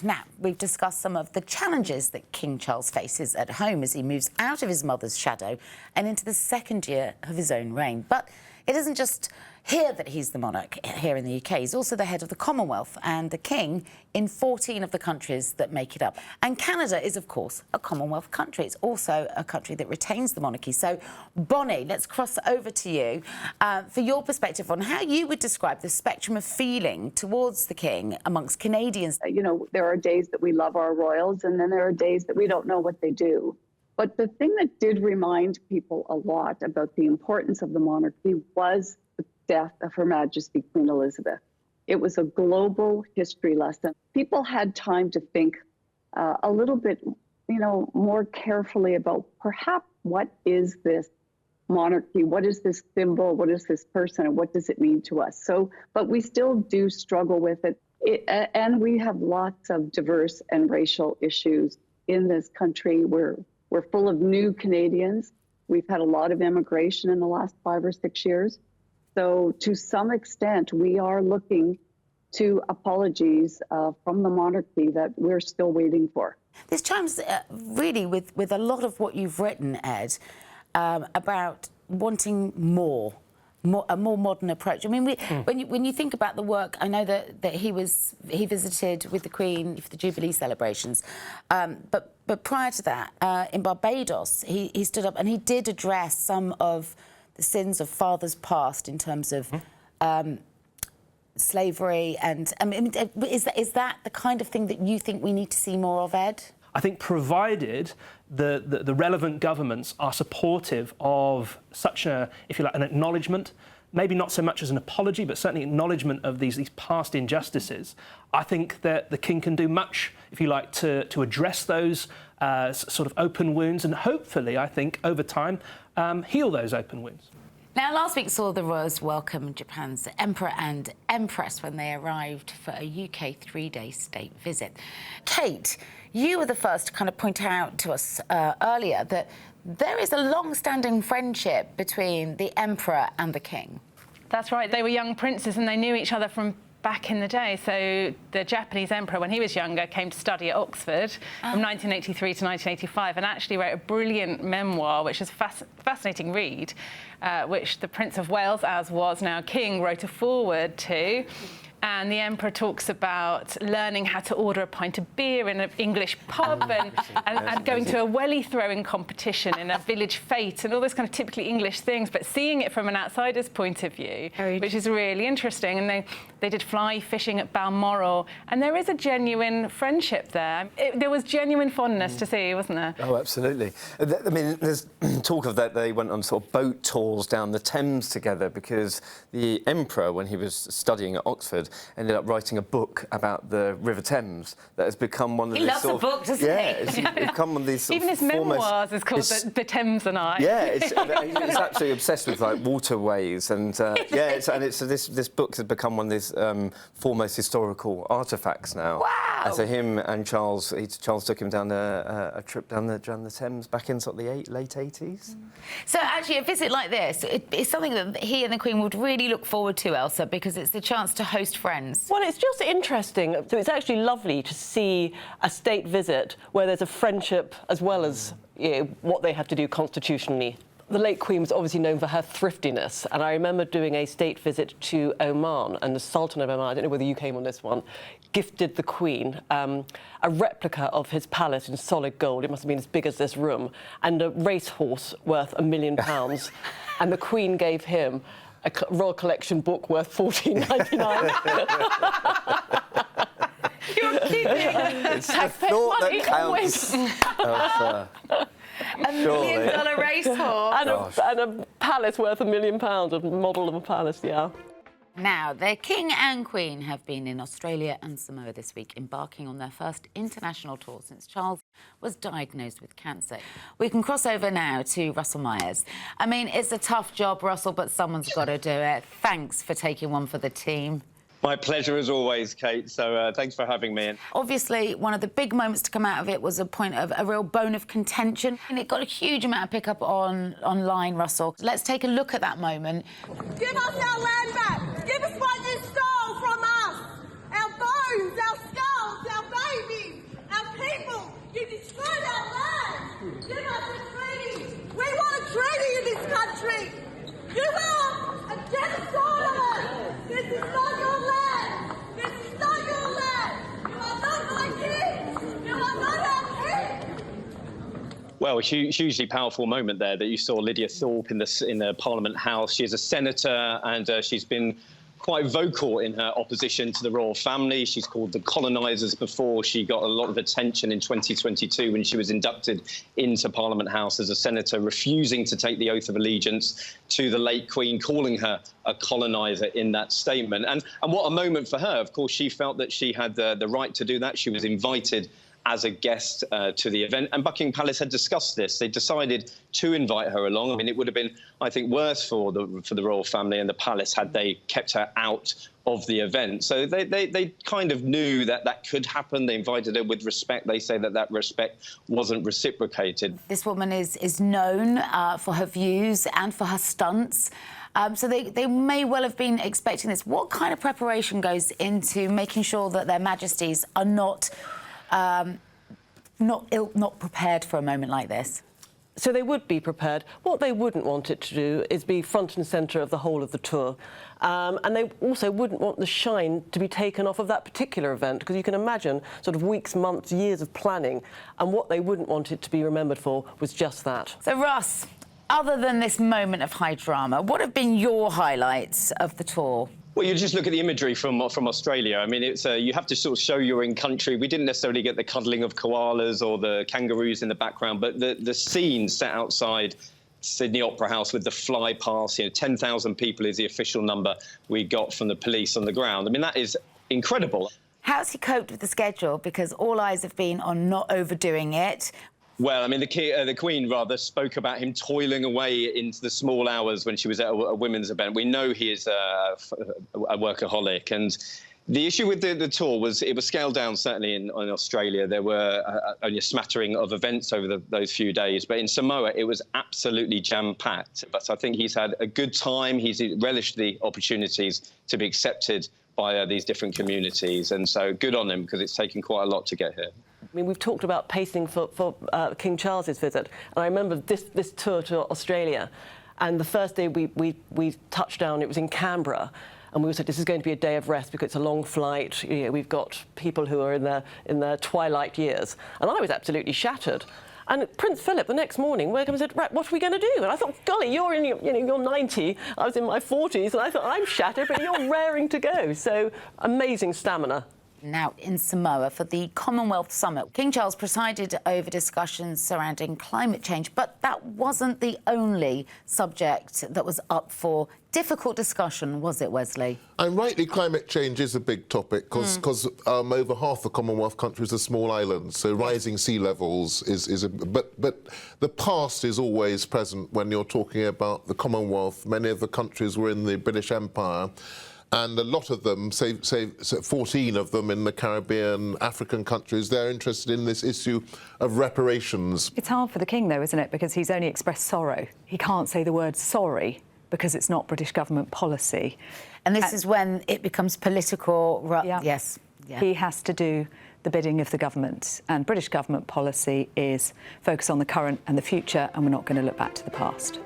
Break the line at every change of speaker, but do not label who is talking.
monarch. Now, we've discussed some of the challenges that King Charles faces at home as he moves out of his mother's shadow and into the second year of his own reign. But it isn't just here that he's the monarch here in the UK. He's also the head of the Commonwealth and the king in 14 of the countries that make it up. And Canada is, of course, a Commonwealth country. It's also a country that retains the monarchy. So, Bonnie, let's cross over to you for your perspective on how you would describe the spectrum of feeling towards the king amongst Canadians.
You know, there are days that we love our royals, and then there are days that we don't know what they do. But the thing that did remind people a lot about the importance of the monarchy was the death of Her Majesty Queen Elizabeth. It was a global history lesson. People had time to think a little bit, you know, more carefully about perhaps what is this monarchy? What is this symbol? What is this person? And what does it mean to us? So, but we still do struggle with it. And we have lots of diverse and racial issues in this country. We're full of new Canadians. We've had a lot of immigration in the last 5 or 6 years. So to some extent, we are looking to apologies from the monarchy that we're still waiting for.
This chimes really with a lot of what you've written, Ed, about wanting a more modern approach. I mean, when you think about the work, I know that he visited with the Queen for the Jubilee celebrations, but prior to that, in Barbados, he stood up and he did address some of the sins of fathers past in terms of slavery. And I mean, is that the kind of thing that you think we need to see more of, Ed?
I think provided the relevant governments are supportive of such a, if you like, an acknowledgement, maybe not so much as an apology, but certainly acknowledgement of these past injustices, I think that the king can do much, if you like, to address those sort of open wounds and hopefully, I think, over time, heal those open wounds.
Now, last week saw the royals welcome Japan's Emperor and Empress when they arrived for a UK 3-day state visit. Kate, you were the first to kind of point out to us earlier that there is a long-standing friendship between the Emperor and the King.
That's right. They were young princes and they knew each other from back in the day. So the Japanese emperor, when he was younger, came to study at Oxford from 1983 to 1985 and actually wrote a brilliant memoir, which is a fascinating read, which the Prince of Wales, as was now king, wrote a foreword to. And the emperor talks about learning how to order a pint of beer in an English pub and going to a welly throwing competition in a village fete and all those kind of typically English things, but seeing it from an outsider's point of view, which is really interesting. And they did fly fishing at Balmoral, and there is a genuine friendship there. There was genuine fondness to see, wasn't there?
Oh, absolutely. I mean, there's talk of that they went on sort of boat tours down the Thames together because the emperor, when he was studying at Oxford, ended up writing a book about the River Thames that has become one of these sort of...
He loves a book, doesn't he?
Yeah, it's become one of these sort
Even
of
his memoirs is called the Thames and I.
Yeah, he's absolutely obsessed with like waterways and this book has become one of these foremost historical artefacts now.
Wow!
So him and Charles took him down a trip down the Thames back in sort of the late 80s.
So actually, a visit like this, it's something that he and the Queen would really look forward to, Elsa, because it's the chance to host friends.
Well, it's just interesting. So it's actually lovely to see a state visit where there's a friendship as well as what they have to do constitutionally. The late Queen was obviously known for her thriftiness, and I remember doing a state visit to Oman, and the Sultan of Oman, I don't know whether you came on this one, gifted the Queen a replica of his palace in solid gold. It must have been as big as this room, and a racehorse worth £1 million. And the Queen gave him a Royal Collection book worth $14.99.
You're kidding.
It's the thought that counts.
$1 million racehorse.
And a palace worth £1 million, a model of a palace, yeah.
Now, the King and Queen have been in Australia and Samoa this week, embarking on their first international tour since Charles was diagnosed with cancer. We can cross over now to Russell Myers. I mean, it's a tough job, Russell, but someone's got to do it. Thanks for taking one for the team.
My pleasure as always, Kate. So thanks for having me.
Obviously, one of the big moments to come out of it was a point of a real bone of contention, and it got a huge amount of pickup online, Russell. Let's take a look at that moment.
Give us our land back. Give us what you stole from us. Our bones, our skulls, our babies.
Well, a hugely powerful moment there that you saw Lydia Thorpe in the Parliament House. She's a senator, and she's been quite vocal in her opposition to the royal family. She's called the colonisers before. She got a lot of attention in 2022 when she was inducted into Parliament House as a senator, refusing to take the oath of allegiance to the late Queen, calling her a coloniser in that statement. And what a moment for her. Of course, she felt that she had the right to do that. She was invited as a guest to the event, and Buckingham Palace had discussed this. They decided to invite her along. I mean, it would have been, I think, worse for the royal family and the palace had they kept her out of the event. So they kind of knew that could happen. They invited her with respect. They say that respect wasn't reciprocated.
This woman is known for her views and for her stunts. So they may well have been expecting this. What kind of preparation goes into making sure that their majesties are not prepared for a moment like this?
So they would be prepared. What they wouldn't want it to do is be front and centre of the whole of the tour. And they also wouldn't want the shine to be taken off of that particular event, because you can imagine sort of weeks, months, years of planning, and what they wouldn't want it to be remembered for was just that.
So, Russ, other than this moment of high drama, what have been your highlights of the tour?
Well, you just look at the imagery from Australia. I mean, it's you have to sort of show you're in country. We didn't necessarily get the cuddling of koalas or the kangaroos in the background, but the scene set outside Sydney Opera House with the fly past, 10,000 people is the official number we got from the police on the ground. I mean, that is incredible.
How's he coped with the schedule? Because all eyes have been on not overdoing it.
Well, I mean, the Queen, rather, spoke about him toiling away into the small hours when she was at a women's event. We know he is a workaholic. And the issue with the tour was it was scaled down, certainly in Australia. There were only a smattering of events over those few days. But in Samoa, it was absolutely jam-packed. But I think he's had a good time. He's relished the opportunities to be accepted by these different communities. And so good on him, because it's taken quite a lot to get here.
I mean, we've talked about pacing for King Charles's visit, and I remember this tour to Australia, and the first day we touched down, it was in Canberra, and we said this is going to be a day of rest because it's a long flight. We've got people who are in their twilight years, and I was absolutely shattered. And Prince Philip, the next morning, woke up and said, right, what are we going to do? And I thought, golly, you're in you're 90, I was in my 40s, and I thought, I'm shattered, but you're raring to go. So amazing stamina.
Now, in Samoa, for the Commonwealth Summit, King Charles presided over discussions surrounding climate change, but that wasn't the only subject that was up for difficult discussion, was it, Wesley?
And rightly, climate change is a big topic because over half the Commonwealth countries are small islands, so rising sea levels is a... But the past is always present when you're talking about the Commonwealth. Many of the countries were in the British Empire, and a lot of them, say 14 of them in the Caribbean, African countries, they're interested in this issue of reparations.
It's hard for the King, though, isn't it? Because he's only expressed sorrow. He can't say the word sorry because it's not British government policy.
And this is when it becomes political.
Yeah.
Yes. Yeah.
He has to do the bidding of the government. And British government policy is focus on the current and the future, and we're not going to look back to the past.